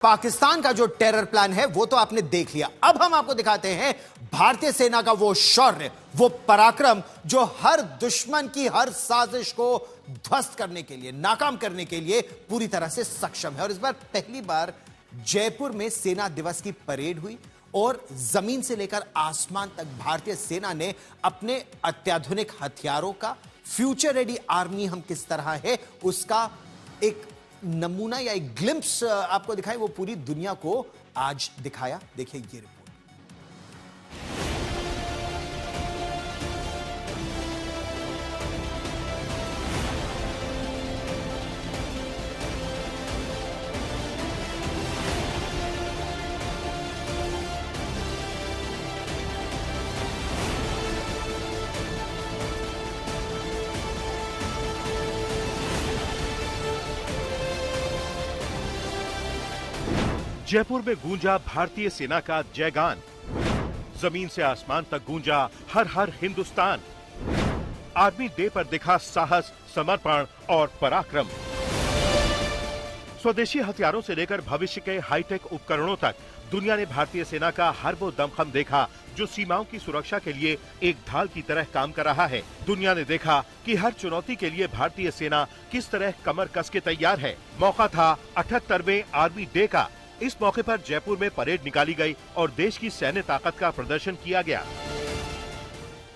पाकिस्तान का जो terror plan है वो तो आपने देख लिया। अब हम आपको दिखाते हैं भारतीय सेना का वो शौर्य, वो पराक्रम जो हर दुश्मन की हर साजिश को ध्वस्त करने के लिए, नाकाम करने के लिए पूरी तरह से सक्षम है। और इस बार पहली बार जयपुर में सेना दिवस की परेड हुई और जमीन से लेकर आसमान तक भारतीय सेना ने अपने अत्याधुनिक हथियारों का, फ्यूचर रेडी आर्मी हम किस तरह है उसका एक नमूना या एक ग्लिम्प्स आपको दिखाई, वो पूरी दुनिया को आज दिखाया। देखिए ये रिपोर्ट। जयपुर में गूंजा भारतीय सेना का जयगान, जमीन से आसमान तक गूंजा हर हर हिंदुस्तान। आर्मी डे पर दिखा साहस, समर्पण और पराक्रम। स्वदेशी हथियारों से लेकर भविष्य के हाईटेक उपकरणों तक दुनिया ने भारतीय सेना का हर वो दमखम देखा जो सीमाओं की सुरक्षा के लिए एक ढाल की तरह काम कर रहा है। दुनिया ने देखा कि हर चुनौती के लिए भारतीय सेना किस तरह कमर कस के तैयार है। मौका था 78वें आर्मी डे का। इस मौके पर जयपुर में परेड निकाली गई और देश की सैन्य ताकत का प्रदर्शन किया गया।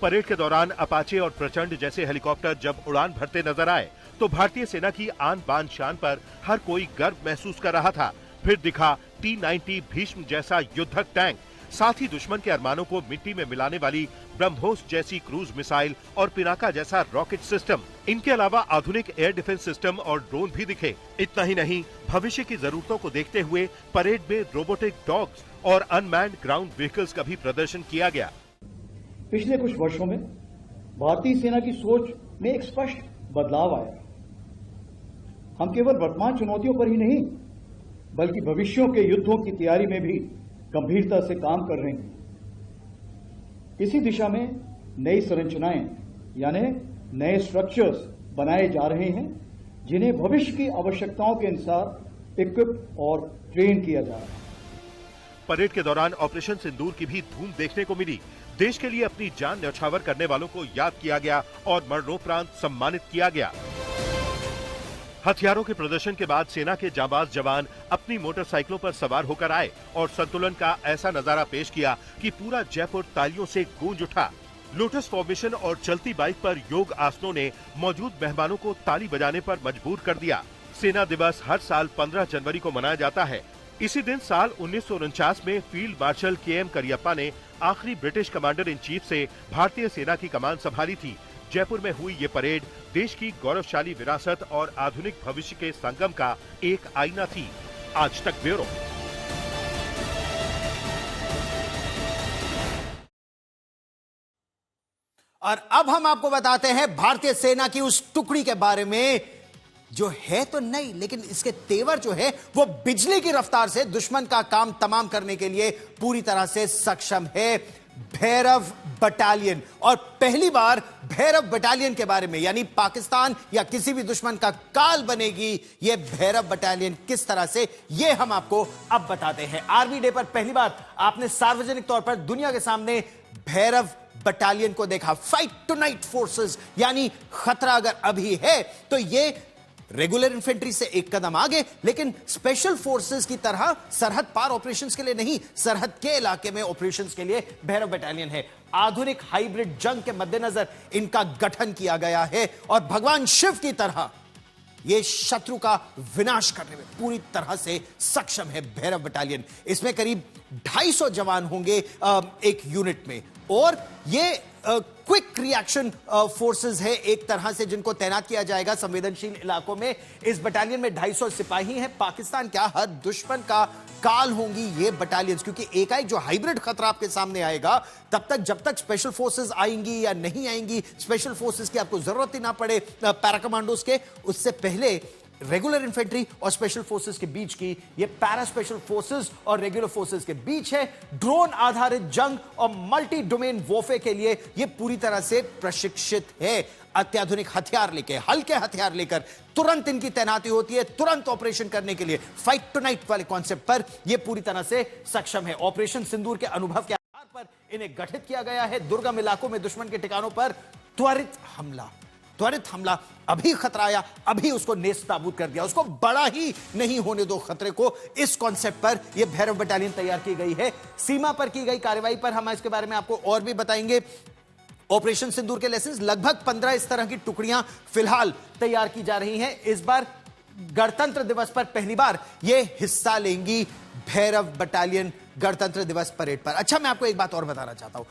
परेड के दौरान अपाचे और प्रचंड जैसे हेलीकॉप्टर जब उड़ान भरते नजर आए तो भारतीय सेना की आन बान शान पर हर कोई गर्व महसूस कर रहा था। फिर दिखा T-90 भीष्म जैसा युद्धक टैंक, साथ ही दुश्मन के अरमानों को मिट्टी में मिलाने वाली ब्रह्मोस जैसी क्रूज मिसाइल और पिनाका जैसा रॉकेट सिस्टम। इनके अलावा आधुनिक एयर डिफेंस सिस्टम और ड्रोन भी दिखे। इतना ही नहीं, भविष्य की जरूरतों को देखते हुए परेड में रोबोटिक डॉग्स और अनमैन्ड ग्राउंड व्हीकल्स का भी प्रदर्शन किया गया। पिछले कुछ वर्षों में भारतीय सेना की सोच में एक स्पष्ट बदलाव आया। हम केवल वर्तमान चुनौतियों पर ही नहीं बल्कि भविष्यों के युद्धों की तैयारी में भी गंभीरता से काम कर रहे हैं। इसी दिशा में नई संरचनाएं यानी नए स्ट्रक्चर्स बनाए जा रहे हैं जिन्हें भविष्य की आवश्यकताओं के अनुसार इक्विप और ट्रेन किया जा रहा है। परेड के दौरान ऑपरेशन सिंदूर की भी धूम देखने को मिली। देश के लिए अपनी जान न्यौछावर करने वालों को याद किया गया और मरणोपरांत सम्मानित किया गया। हथियारों के प्रदर्शन के बाद सेना के जांबाज जवान अपनी मोटरसाइकिलों पर सवार होकर आए और संतुलन का ऐसा नजारा पेश किया कि पूरा जयपुर तालियों से गूंज उठा। लोटस फॉर्मेशन और चलती बाइक पर योग आसनों ने मौजूद मेहमानों को ताली बजाने पर मजबूर कर दिया। सेना दिवस हर साल 15 जनवरी को मनाया जाता है। इसी दिन साल 1949 में फील्ड मार्शल KM करियप्पा ने आखिरी ब्रिटिश कमांडर इन चीफ से भारतीय सेना की कमान संभाली थी। जयपुर में हुई ये परेड देश की गौरवशाली विरासत और आधुनिक भविष्य के संगम का एक आईना थी। आज तक ब्यूरो। और अब हम आपको बताते हैं भारतीय सेना की उस टुकड़ी के बारे में जो है तो नहीं, लेकिन इसके तेवर जो है वो बिजली की रफ्तार से दुश्मन का काम तमाम करने के लिए पूरी तरह से सक्षम है। भैरव बटालियन। और पहली बार भैरव बटालियन के बारे में, यानी पाकिस्तान या किसी भी दुश्मन का काल बनेगी ये भैरव बटालियन किस तरह से, ये हम आपको अब बताते हैं। आर्मी डे पर पहली बार आपने सार्वजनिक तौर पर दुनिया के सामने भैरव बटालियन को देखा। फाइट टू नाइट फोर्सेस, यानी खतरा अगर अभी है तो ये रेगुलर इन्फेंट्री से एक कदम आगे, लेकिन स्पेशल फोर्सेस की तरह सरहद पार ऑपरेशंस के लिए नहीं, सरहद के इलाके में ऑपरेशंस के लिए भैरव बटालियन है। आधुनिक हाइब्रिड जंग के मद्देनजर इनका गठन किया गया है और भगवान शिव की तरह यह शत्रु का विनाश करने में पूरी तरह से सक्षम है भैरव बटालियन। इसमें करीब 250 जवान होंगे एक यूनिट में और ये क्विक रिएक्शन फोर्सेस है एक तरह से जिनको तैनात किया जाएगा संवेदनशील इलाकों में। इस बटालियन में 250 सिपाही हैं। पाकिस्तान क्या हर दुश्मन का काल होंगी ये बटालियंस, क्योंकि एकाएक जो हाइब्रिड खतरा आपके सामने आएगा तब तक जब तक स्पेशल फोर्सेस आएंगी या नहीं आएंगी, स्पेशल फोर्सेस की आपको जरूरत ही ना पड़े पैरा कमांडोज के, उससे पहले रेगुलर इन्फेंट्री और स्पेशल फोर्सेस के बीच की, ये पैरा स्पेशल फोर्सेस और रेगुलर फोर्सेस के बीच है। ड्रोन आधारित जंग और मल्टी डोमेन वॉरफेयर के लिए ये पूरी तरह से प्रशिक्षित है। अत्याधुनिक हथियार लेके, हल्के हथियार लेकर तुरंत इनकी तैनाती होती है, तुरंत ऑपरेशन करने के लिए फाइट टू नाइट वाले कॉन्सेप्ट पर ये पूरी तरह से सक्षम है। ऑपरेशन सिंदूर के अनुभव के आधार पर इन्हें गठित किया गया है। दुर्गम इलाकों में दुश्मन के ठिकानों पर त्वरित हमला, अभी खतरा आया, अभी उसको नेस्त नाबूद कर दिया, उसको बड़ा ही नहीं होने दो खतरे को। इस कॉन्सेप्ट पर यह भैरव बटालियन तैयार की गई है। सीमा पर की गई कार्रवाई पर हम इसके बारे में आपको और भी बताएंगे। ऑपरेशन सिंदूर के लेसन लगभग 15 इस तरह की टुकड़ियां फिलहाल तैयार की जा रही हैं। इस बार गणतंत्र दिवस पर पहली बार यह हिस्सा लेंगी भैरव बटालियन गणतंत्र दिवस परेड पर। अच्छा, मैं आपको एक बात और बताना चाहता हूं।